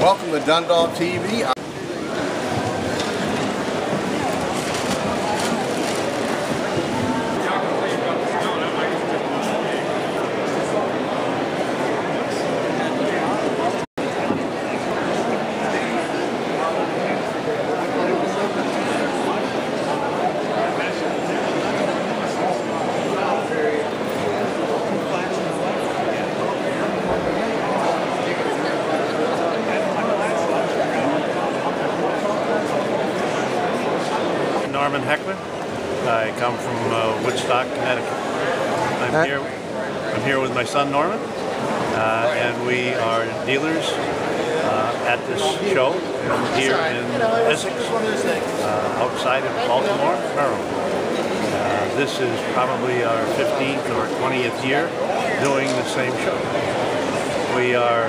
Welcome to Dundalk TV. Norman Heckler. I come from Woodstock, Connecticut. I'm here with my son Norman, and we are dealers at this show here in Essex, outside of Baltimore, Maryland. This is probably our 15th or 20th year doing the same show. We are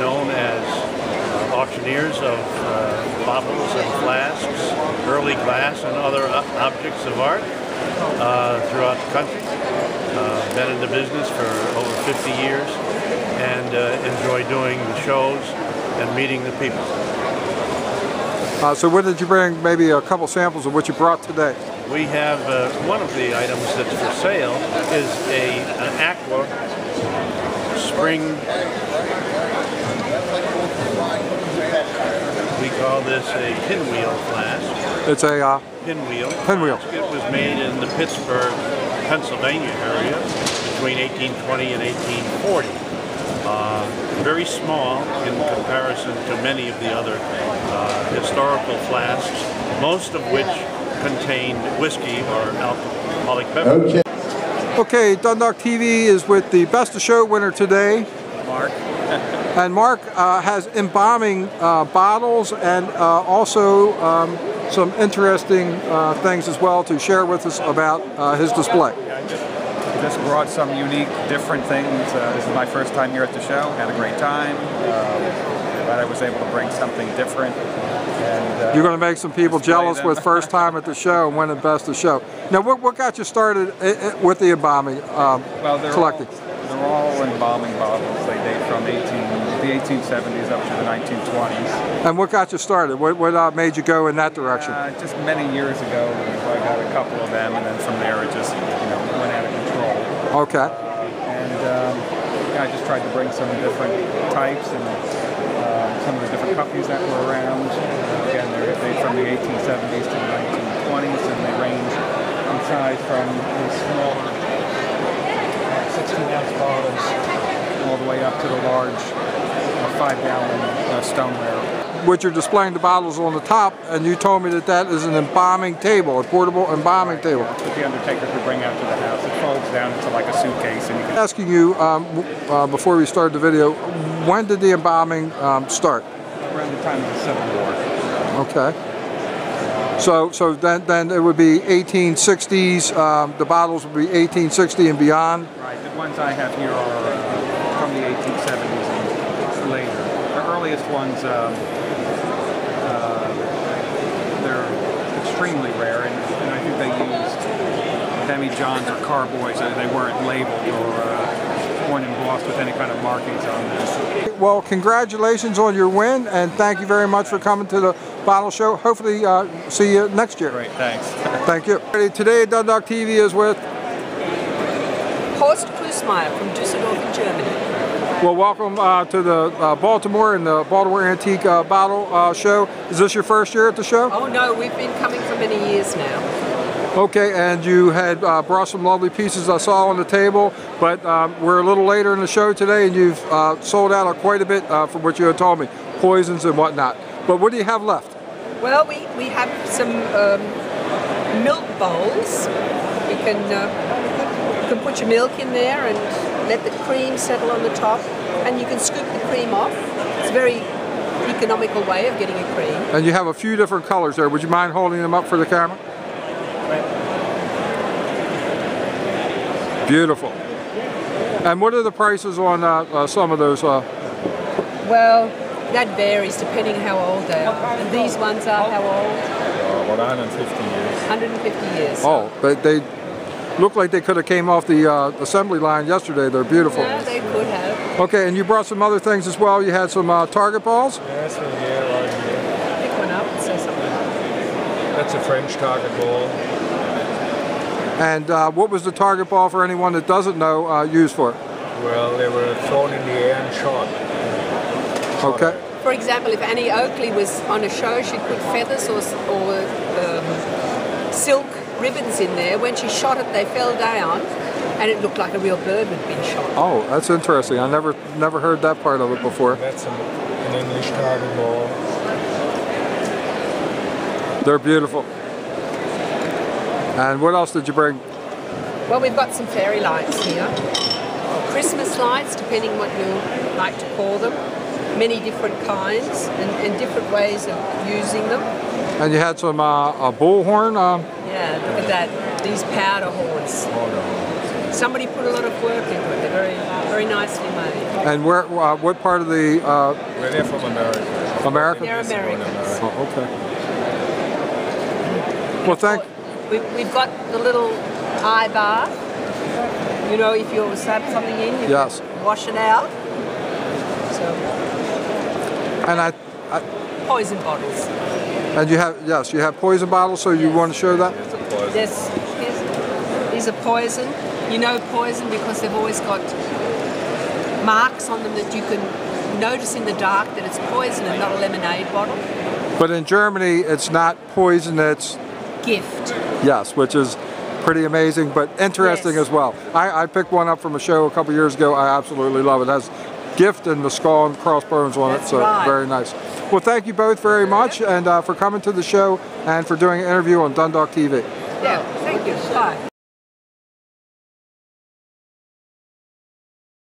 known as auctioneers of bottles and flasks, early glass and other objects of art throughout the country. Been in the business for over 50 years and enjoy doing the shows and meeting the people. So what did you bring? Maybe a couple samples of what you brought today? We have one of the items that's for sale is an aqua spring. We call this a pinwheel flask. It's a pinwheel. Pinwheel. It was made in the Pittsburgh, Pennsylvania area between 1820 and 1840. Very small in comparison to many of the other historical flasks, most of which contained whiskey or alcoholic beverage. Okay, Dundalk TV is with the Best of Show winner today, Mark. And Mark has embalming bottles and also some interesting things as well to share with us about his display. I just brought some unique, different things. This is my first time here at the show. Had a great time. Glad I was able to bring something different. And, you're going to make some people jealous with first time at the show and winning Best of Show. Now, what got you started with the embalming collecting? They're all embalming bottles. They date from the 1870s up to the 1920s. And what got you started? What made you go in that direction? Just many years ago, I got a couple of them, and then from there it just went out of control. Okay. And I just tried to bring some different types and some of the different puppies that were around. Again, they date from the 1870s to the 1920s, and they range in size from the smaller 16-ounce bottles all the way up to the large 5-gallon stoneware. Which you're displaying the bottles on the top, and you told me that is an embalming table, a portable embalming table. That's what the undertaker could bring out to the house. It folds down into like a suitcase. And you can asking you before we started the video, when did the embalming start? Around the time of the Civil War. Okay. So then it would be 1860s. The bottles would be 1860 and beyond. Right. The ones I have here are from the 1870s and later. The earliest ones, they're extremely rare, and I think they used demi-johns or carboys. They weren't labeled or embossed with any kind of markings on them. Well, congratulations on your win, and thank you very much for coming to the bottle show. Hopefully see you next year. Great, thanks. Thank you. Today Dundalk TV is with Horst Krusmeyer from Düsseldorf in Germany. Well, welcome to the Baltimore and the Baltimore Antique Bottle Show. Is this your first year at the show? Oh no, we've been coming for many years now. Okay, and you had brought some lovely pieces I saw on the table, but we're a little later in the show today, and you've sold out quite a bit from what you had told me, poisons and whatnot. But what do you have left? Well, we have some milk bowls. You can put your milk in there and let the cream settle on the top, and you can scoop the cream off. It's a very economical way of getting a cream. And you have a few different colors there. Would you mind holding them up for the camera? Beautiful. And what are the prices on some of those? Well, that varies depending how old they are. And these ones are how old? About 150 years. 150 years. Oh, they look like they could have came off the assembly line yesterday. They're beautiful. Yeah, they could have. Okay, and you brought some other things as well. You had some target balls? Yes, yeah, Pick one up and say something. that's a French target ball. And what was the target ball, for anyone that doesn't know, used for? Well, they were thrown in the air and shot. Okay. For example, if Annie Oakley was on a show, she'd put feathers or silk ribbons in there. When she shot it, they fell down, and it looked like a real bird had been shot. Oh, that's interesting. I never heard that part of it before. That's an English target ball. They're beautiful. And what else did you bring? Well, we've got some fairy lights here, or Christmas lights, depending what you like to call them. Many different kinds and different ways of using them. And you had some a bullhorn. Yeah, look at that. These powder horns. Somebody put a lot of work into it. They're very nicely made. And where? What part of the? Well, they're from America. America? They're Americans. Oh, okay. Well, thank. We've got the little eye bath. You know, if you slap something in, you Yes. can wash it out. So. And I Poison bottles. and you have poison bottles. So you want to show that? Yes, these are poison. You know poison because they've always got marks on them that you can notice in the dark that it's poison and not a lemonade bottle. But in Germany, it's not poison. It's Gift. yes, which is pretty amazing, but interesting Yes. as well. I picked one up from a show a couple years ago. I absolutely love it. It has gift and the skull and crossbones on it, That's so right. very nice. Well, thank you both very much, and for coming to the show and for doing an interview on Dundalk TV. Yeah, thank you. Bye.